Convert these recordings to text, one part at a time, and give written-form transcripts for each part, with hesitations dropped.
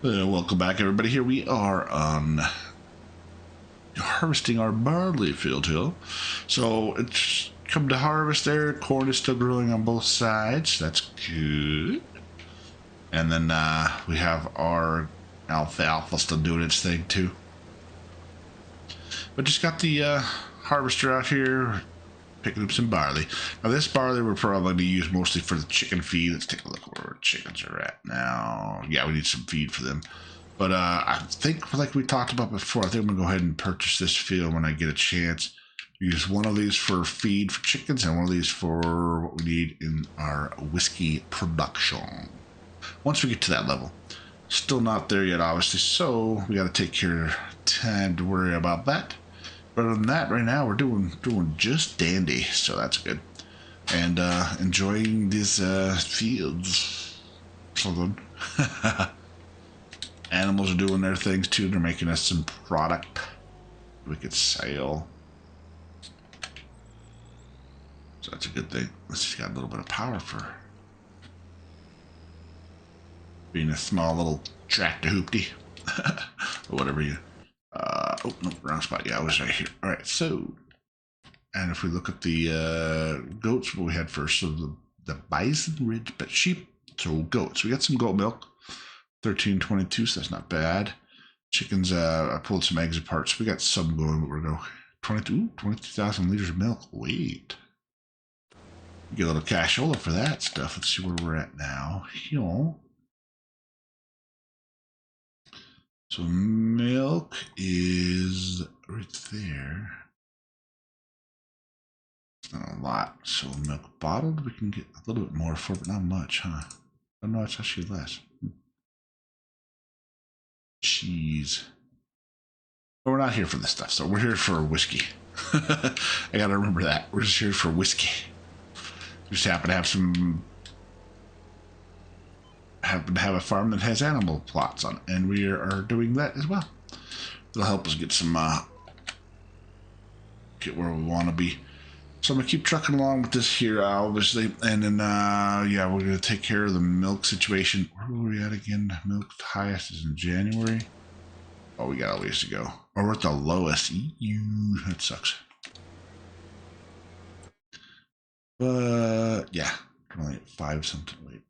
Welcome back, everybody. Here we are on harvesting our barley field hill. So it's come to harvest there. Corn is still growing on both sides. That's good. And then we have our alfalfa still doing its thing too. But just got the harvester out here picking up some barley. Now this barley we're probably going to use mostly for the chicken feed. Let's take a look where our chickens are at now. Yeah, we need some feed for them. But I think, like we talked about before, I think I'm going to go ahead and purchase this field when I get a chance. Use one of these for feed for chickens and one of these for what we need in our whiskey production. Once we get to that level. Still not there yet, obviously, so we got to take care of time to worry about that. But other than that, right now we're doing just dandy, so that's good. And enjoying these fields. Something. Animals are doing their things too. They're making us some product we could sell. So that's a good thing. Let's just got a little bit of power for being a small little tractor hoopty. Or whatever you. Oh, no, wrong spot. Yeah, I was right here. All right, so. And if we look at the goats, what we had first. So the bison, ridge, but sheep. So goats. We got some goat milk. 1322, so that's not bad. Chickens, I pulled some eggs apart, so we got some going, but we're going 22,000 liters of milk. Wait. Get a little cashola for that stuff. Let's see where we're at now. Here. So milk is right there. Not a lot. So milk bottled, we can get a little bit more for, but not much, huh? Oh no, it's actually less. Cheese. But we're not here for this stuff, so we're here for whiskey. I gotta remember that. We're just here for whiskey. We just happen to have a farm that has animal plots on it, and we are doing that as well. It'll help us get some get where we want to be. So I'm gonna keep trucking along with this here, obviously, and then yeah, we're gonna take care of the milk situation. Where were we at again? Milk highest is in January. Oh, we got a ways to go. Oh, we're at the lowest. Ew, that sucks. But yeah, only at 5 something. Wait,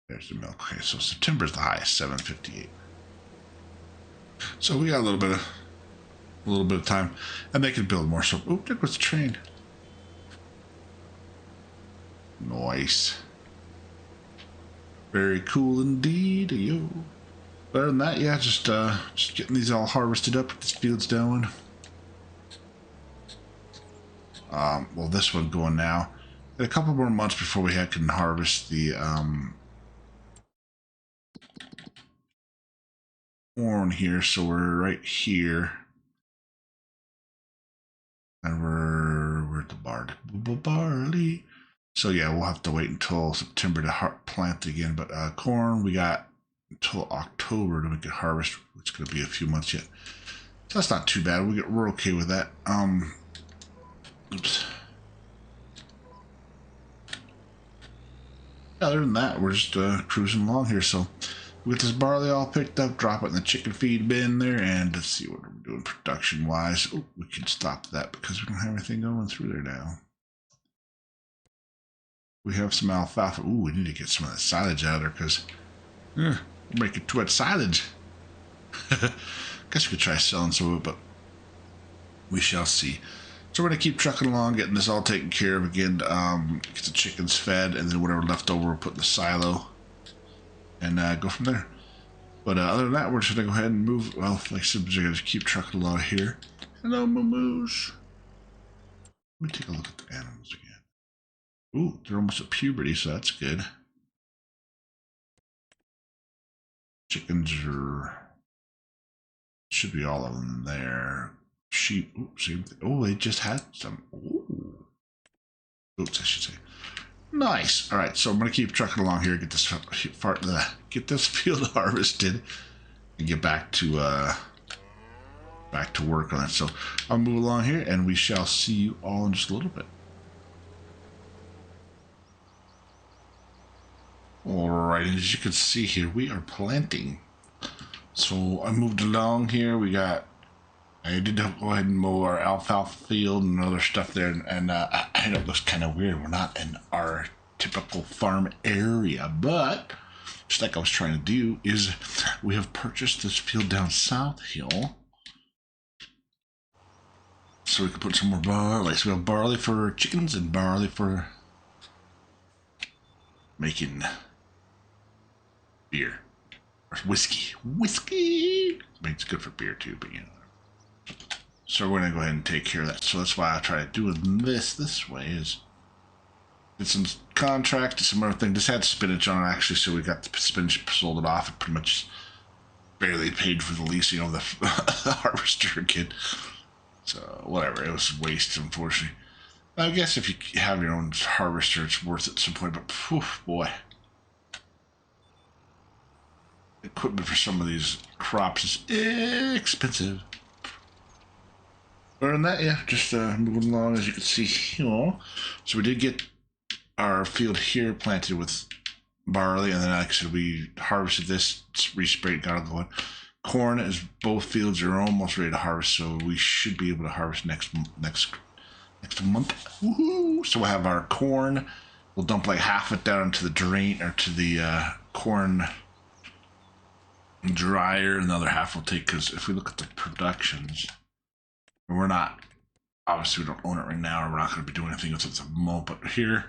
there's the milk. Okay, so September's the highest, 758. So we got a little bit of time, and they can build more. So, oh, there goes the train. Nice. Very cool indeed, yo. Other than that, yeah, just getting these all harvested up. This field's down. Well, this one going now. A couple more months before we can harvest the corn here. So we're right here. And we're at the barley. So yeah, we'll have to wait until September to plant again. But corn, we got until October to make it harvest. It's going to be a few months yet. So that's not too bad. We're okay with that. Oops. Other than that, we're just cruising along here. So we get this barley all picked up, drop it in the chicken feed bin there, and let's see what we're doing production wise. Oh, we can stop that because we don't have anything going through there now. We have some alfalfa. Ooh, we need to get some of that silage out of there because we're making too much silage. Guess we could try selling some of it, but we shall see. So we're going to keep trucking along, getting this all taken care of again. Get the chickens fed, and then whatever left over we'll put in the silo and go from there. But other than that, we're just going to go ahead and move. Well, like I said, we're going to keep trucking along here. Hello, Mamoose. Let me take a look at the animals again. Ooh, they're almost at puberty, so that's good. Chickens should be all of them there. Sheep, ooh, same thing. Oh, they just had some. Ooh. Goats, I should say. Nice. All right, so I'm gonna keep trucking along here, get this field harvested, and get back to work on it. So I'll move along here, and we shall see you all in just a little bit. Alright, as you can see here, we are planting. So I moved along here. I did go ahead and mow our alfalfa field and other stuff there, and I know it looks kind of weird. We're not in our typical farm area, but just like I was trying to do is we have purchased this field down South Hill so we can put some more barley. So we have barley for chickens and barley for making beer or whiskey. I mean, it's good for beer too, but you know. So we're gonna go ahead and take care of that. So that's why I try to do this way is did some contract to some other thing. This had spinach on it actually, so we got the spinach, sold it off, and pretty much barely paid for the lease, you know, the harvester kid. So whatever, it was waste, unfortunately. I guess if you have your own harvester, it's worth it at some point. But whew, boy, equipment for some of these crops is expensive. Other than that, yeah, just moving along as you can see here. So we did get our field here planted with barley, and then like I said, we harvested this, resprayed, got it going. Corn is both fields are almost ready to harvest, so we should be able to harvest next month. Woohoo! So we'll have our corn. We'll dump like half it down into the drain or to the corn dryer, and the other half we'll take, because if we look at the productions, we're not, obviously we don't own it right now, or we're not going to be doing anything with it at the moment, but here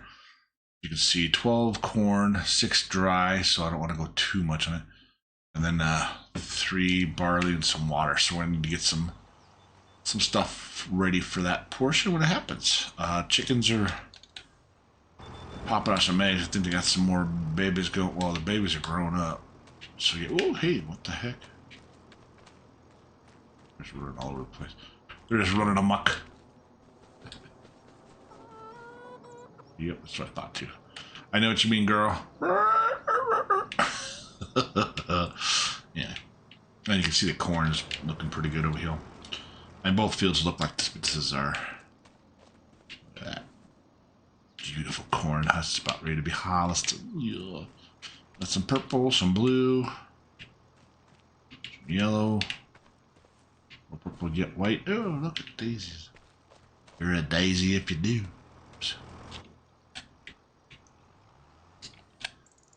you can see 12 corn, 6 dry, so I don't want to go too much on it, and then 3 barley and some water. So we're going to need to get some stuff ready for that portion when it happens. Chickens are popping out some eggs. I think they got some more babies going. Well, the babies are growing up. So yeah. Oh, hey, what the heck? They're just running all over the place. They're just running amok. Yep, that's what I thought too. I know what you mean, girl. Yeah. And you can see the corn is looking pretty good over here. And both fields look like this, but this is our beautiful corn. It's about ready to be harvested. Yeah. Got some purple, some blue, some yellow, more purple, get white. Oh, look at daisies. You're a daisy if you do.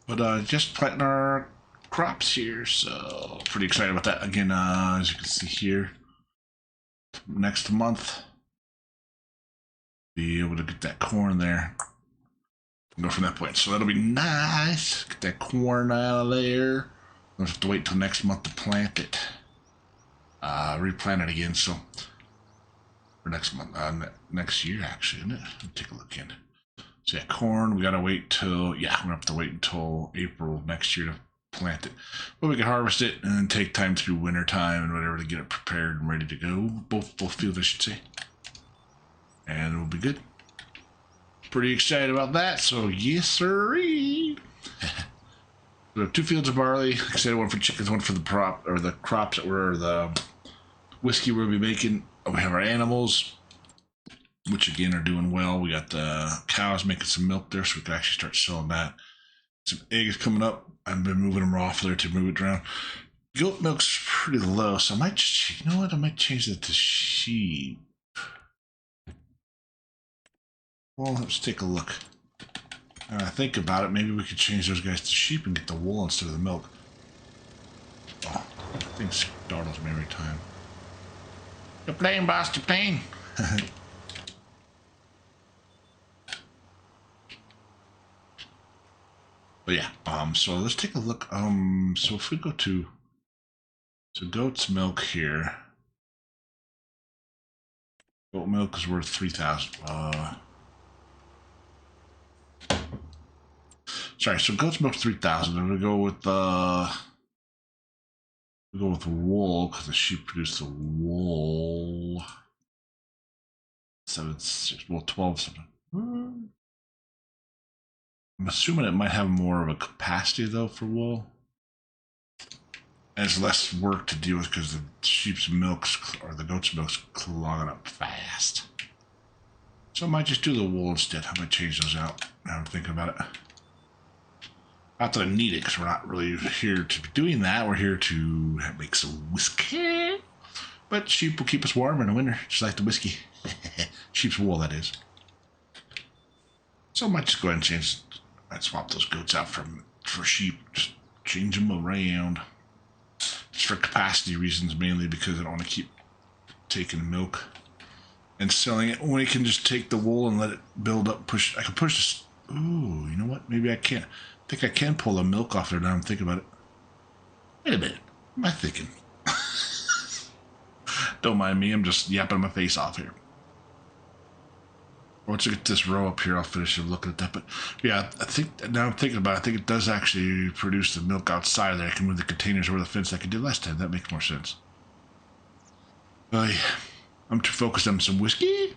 But just planting our crops here, so pretty excited about that. Again, as you can see here, next month, be able to get that corn there and go from that point. So that'll be nice. Get that corn out of there. Don't have to wait till next month to plant it. Replant it again. So for next month, next year actually, isn't it? Let me take a look in. So yeah, corn, we gotta wait till, yeah, we're gonna have to wait until April next year to plant it. But we can harvest it and then take time through winter time and whatever to get it prepared and ready to go. Both fields, I should say. And it'll be good. Pretty excited about that, so yes sirree. We have 2 fields of barley. Like I said, one for chickens, one for the crops that were the whiskey we'll be making. We have our animals, which again are doing well. We got the cows making some milk there, so we can actually start selling that. Some eggs coming up. I've been moving them off there to move it around. Goat milk's pretty low, so I might just, you know what? I might change that to sheep. Well, let's take a look. Think about it. Maybe we could change those guys to sheep and get the wool instead of the milk. Oh, that thing startles me every time. You're playing, boss. You're playing. But yeah, so let's take a look. So if we go to goat's milk here, goat milk is worth 3,000. Sorry, so goat's milk 3,000. I'm gonna go with wool because the sheep produce the wool. 7, 6, well, 12 something. I'm assuming it might have more of a capacity though for wool. And it's less work to deal with because the sheep's milk's or the goat's milk's clogging up fast. So I might just do the wool instead. I might change those out now I'm thinking about it. Not that I need it, because we're not really here to be doing that. We're here to make some whiskey. But sheep will keep us warm in the winter, just like the whiskey. Sheep's wool, that is. So I might just go ahead and change. I'd swap those goats out for sheep. Just change them around. Just for capacity reasons, mainly because I don't want to keep taking milk and selling it. When I can just take the wool and let it build up. I can push this. Ooh, you know what? Maybe I can't. I think I can pull the milk off there now I'm thinking about it. Wait a minute. What am I thinking? Don't mind me. I'm just yapping my face off here. Once I get this row up here, I'll finish looking at that. But yeah, I think now I'm thinking about it, I think it does actually produce the milk outside of there. I can move the containers over the fence like I did last time. That makes more sense. I'm too focused on some whiskey.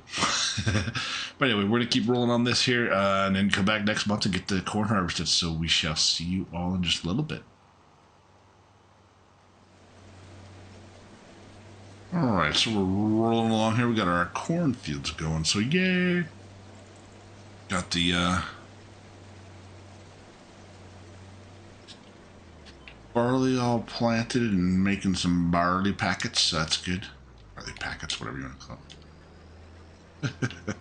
But anyway, we're going to keep rolling on this here and then come back next month to get the corn harvested. So we shall see you all in just a little bit. Alright, so we're rolling along here. We got our cornfields going. So yay! Got the barley all planted and making some barley packets. So that's good. Barley packets, whatever you want to call it.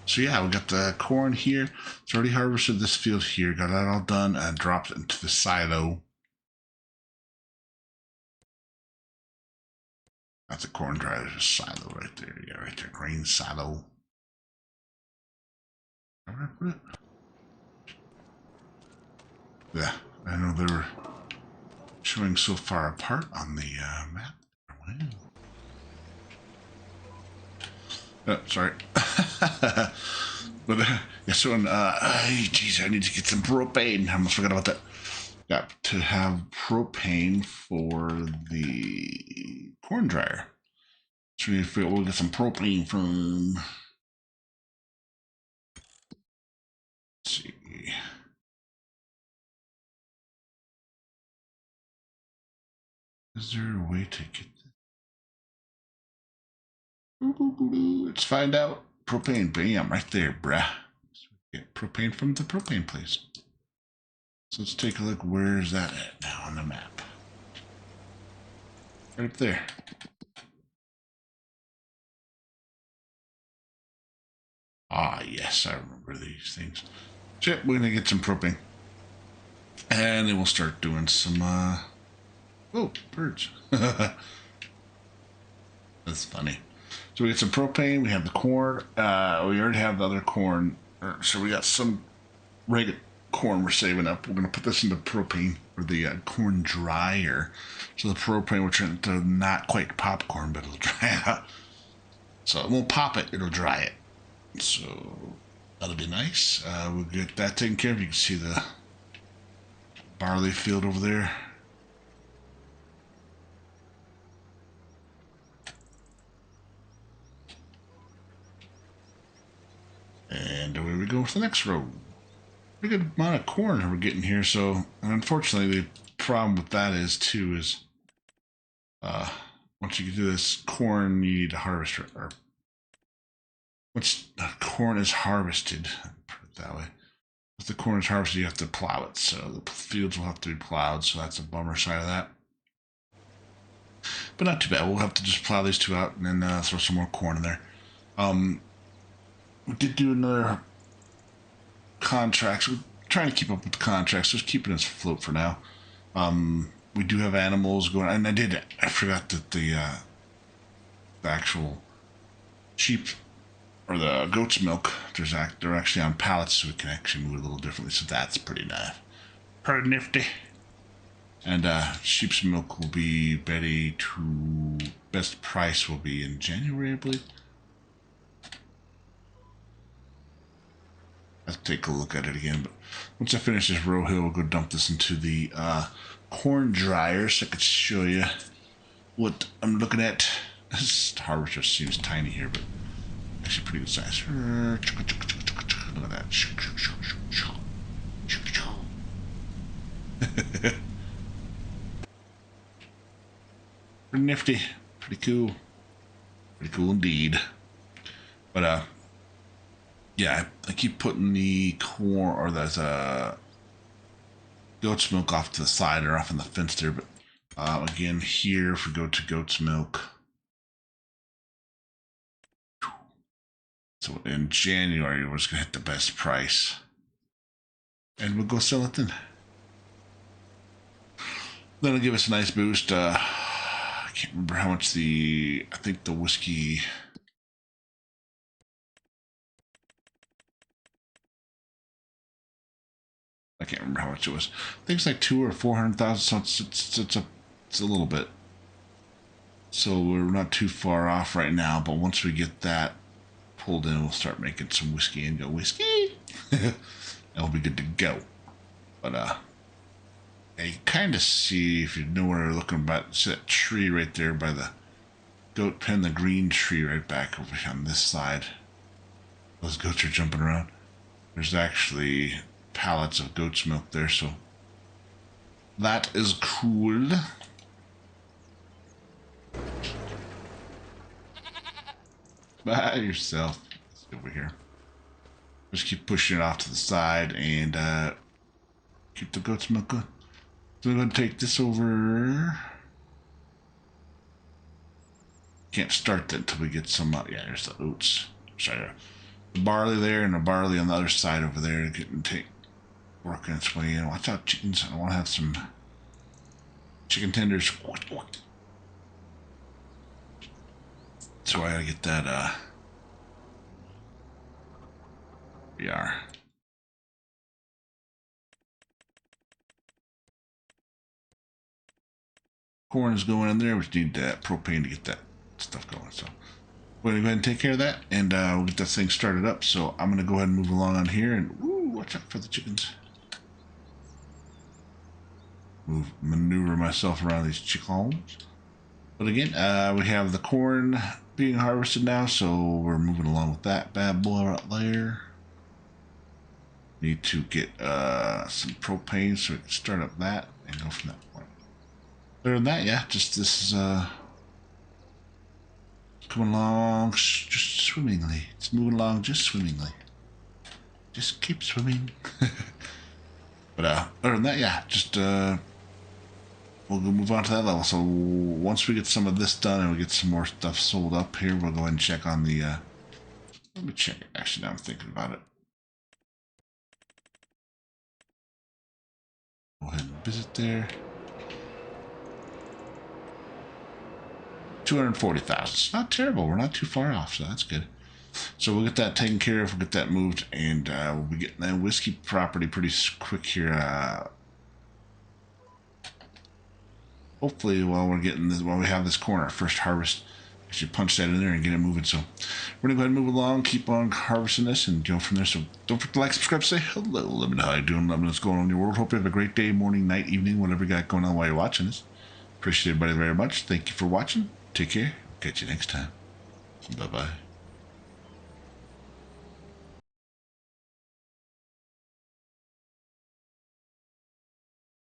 So yeah, we got the corn here. It's already harvested this field here. Got that all done and dropped it into the silo. That's a corn dryer silo right there. Yeah, right there. Grain silo. Where did I put it? Yeah, I know they were showing so far apart on the map. Wow. Sorry. But yeah, so geez, I need to get some propane. I almost forgot about that. Got to have propane for the corn dryer. So we'll get some propane from. Let's see. Is there a way to get this? Let's find out. Propane, bam, right there, bruh. So get propane from the propane place. So let's take a look. Where's that at now on the map? Right up there. Ah, yes, I remember these things. So we're gonna get some propane. And then we'll start doing some, oh, birds. That's funny. So we get some propane, we have the corn, we already have the other corn, so we got some regular corn we're saving up. We're going to put this into propane, or the corn dryer. So the propane will turn into not quite popcorn, but it'll dry out. So it won't pop it, it'll dry it. So that'll be nice. We'll get that taken care of. You can see the barley field over there. And away we go with the next row. Pretty good amount of corn we're getting here. So, and unfortunately, the problem with that is too is, once you do this corn, you need to harvest it. Or once the corn is harvested, put it that way. If the corn is harvested, you have to plow it. So the fields will have to be plowed. So that's a bummer side of that. But not too bad. We'll have to just plow these two out and then throw some more corn in there. We did do another contracts. We're trying to keep up with the contracts, just keeping us afloat for now. We do have animals going, and I forgot that the actual sheep or the goat's milk, they're actually on pallets, so we can actually move it a little differently. So that's pretty nice, pretty nifty. And sheep's milk will be ready to best price will be in January, I believe. I'll take a look at it again, but once I finish this row hill, we'll go dump this into the corn dryer so I can show you what I'm looking at. This harvester seems tiny here, but actually pretty good size. Look at that. Pretty nifty. Pretty cool. Pretty cool indeed. But yeah, I keep putting the corn or the goat's milk off to the side or off on the fence there. But again, here, if we go to goat's milk, so in January, we're just going to hit the best price. And we'll go sell it then. That'll give us a nice boost. I can't remember how much I think the whiskey... I can't remember how much it was. I think it's like 200,000 or 400,000, so it's a little bit. So we're not too far off right now, but once we get that pulled in, we'll start making some whiskey and go whiskey. And we'll be good to go. But you kind of see, if you know where we're looking about, see that tree right there by the goat pen, the green tree right back over here on this side. Those goats are jumping around. There's actually pallets of goat's milk there, so that is cool. By yourself. Let's see over here. Just keep pushing it off to the side and keep the goat's milk going. So I'm going to take this over. Can't start that until we get some. Yeah, there's the oats. Sorry, the barley there and the barley on the other side over there. Working its way in. Watch out, chickens. I want to have some chicken tenders. So I gotta get that. We are. Corn is going in there. We need that propane to get that stuff going. So we're gonna go ahead and take care of that, and we'll get that thing started up. So I'm gonna go ahead and move along on here, and watch out for the chickens. Maneuver myself around these chickens. But again, we have the corn being harvested now, so we're moving along with that bad boy right there. Need to get some propane so we can start up that and go from that point. Other than that, yeah, just this is coming along just swimmingly. It's moving along just swimmingly. Just keep swimming. But other than that, yeah, just we'll go move on to that level. So once we get some of this done and we get some more stuff sold up here, we'll go ahead and check on the let me check it. Actually, now I'm thinking about it. Go ahead and visit there. 240,000. It's not terrible. We're not too far off, so that's good. So we'll get that taken care of. We'll get that moved, and we'll be getting that whiskey property pretty quick here. Hopefully, while we have this corn, our first harvest, I should punch that in there and get it moving. So we're gonna go ahead and move along, keep on harvesting this, and go from there. So don't forget to like, subscribe, say hello, let me know how you're doing, let me know what's going on in your world. Hope you have a great day, morning, night, evening, whatever you got going on while you're watching this. Appreciate everybody very much. Thank you for watching. Take care. Catch you next time. Bye bye.